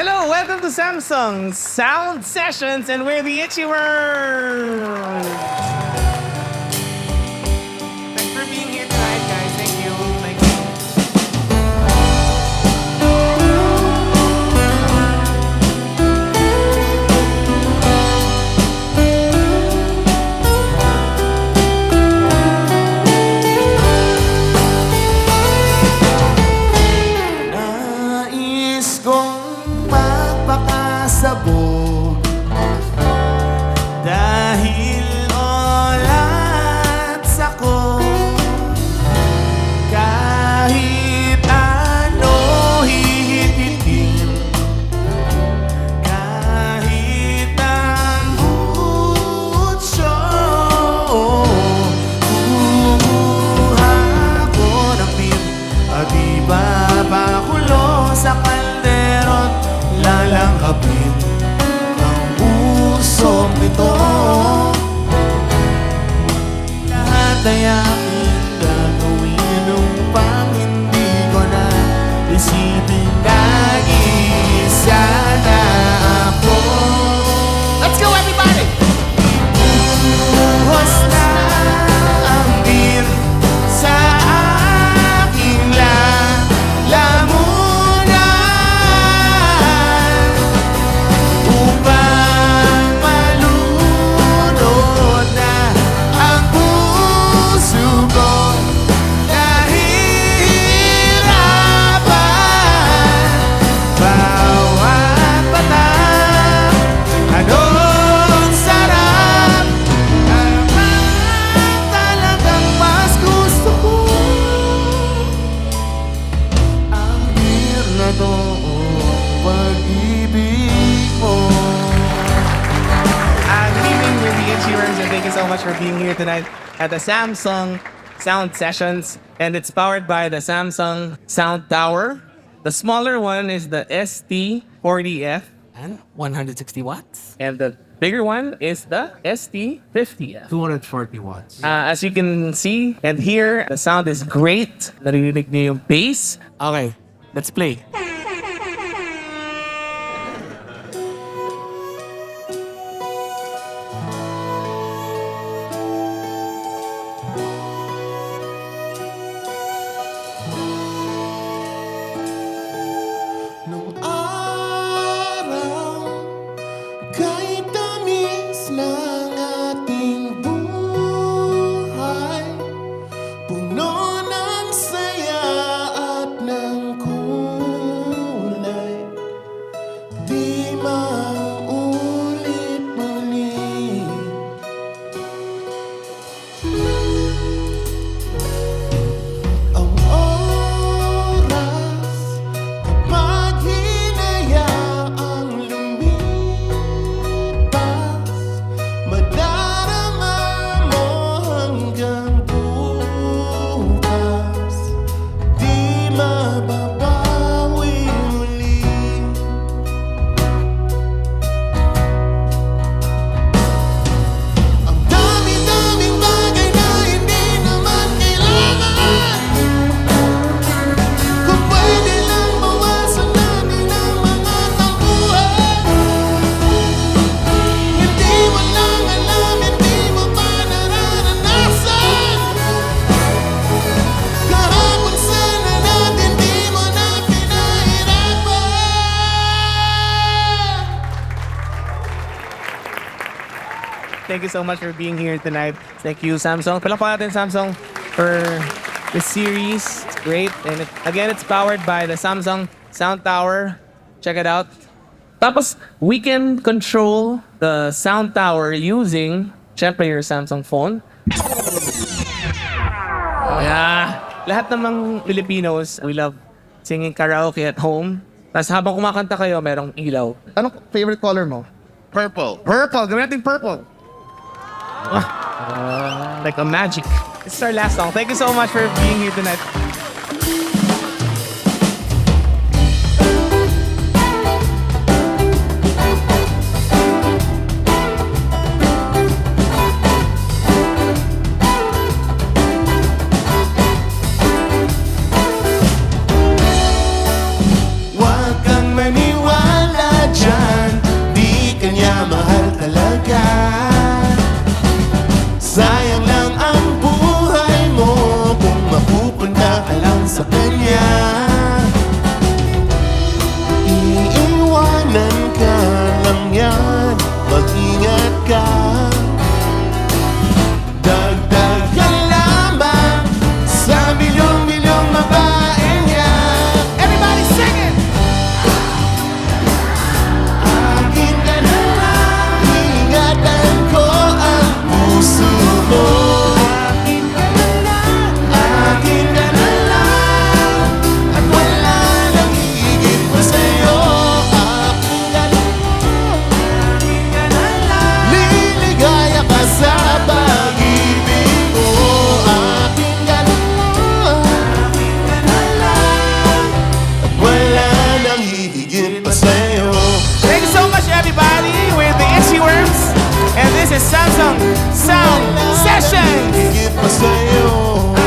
Hello, welcome to Samsung Sound Sessions, and we're the Itchy World. Thanks for being here tonight, guys. Thank you. Thank you. Nais kong magpakasabog dahil olats ako. Kahit ano hihipitin, kahit ang butso, kumuha ko ng pin at ipapakulo sa kalderon, lalangkapin ang pusong ito. Lahat ay aking gagawin upang hindi ko na isipin nag-iisa na ako. Let's go, everybody! Buhos na ang beer sa aking lalamunan upang malunod na ang puso ko. Nahihirapan bawat patak, anong sarap, naman talagang mas gusto ko ang beer na to, pag-ibig mo. Good evening, we're the Itchy Worms, and thank you so much for being here tonight at the Samsung Sound Sessions. And it's powered by the Samsung Sound Tower. The smaller one is the ST40F, And 160 watts? and the bigger one is the ST50F. 240 watts. As you can see and hear, the sound is great. Narinig niyo yung bass. Okay, let's play. Nung araw, kahit tamis ng ating buhay, puno ng saya at ng kulay, di maulit muli. Ang oras kapag hinayaang lumipas, madarama mo hanggang bukas, di mababawi muli. Ang dami-daming bagay na hindi naman kailangan, kung pwede lang bawasan natin ang mga tampuhan. Hindi mo lang alam, hindi mo pa nararanasan. Kahapon sana natin di mo na pinahirapan. Thank you so much for being here tonight. Thank you, Samsung. Palakpakan natin, Samsung, for this series. It's great. And again, it's powered by the Samsung Sound Tower. Check it out. Tapos, we can control the sound tower using, syempre, your Samsung phone. Yeah. Lahat namang Filipinos, we love singing karaoke at home. Tapos habang kumakanta kayo, merong ilaw. Anong favorite color mo? Purple. Purple. Gawin natin purple. Like a magic. This is our last song. Thank you so much for being here tonight. Huwag kang maniwala This is Samsung Sound Sessions. Get my say, oh.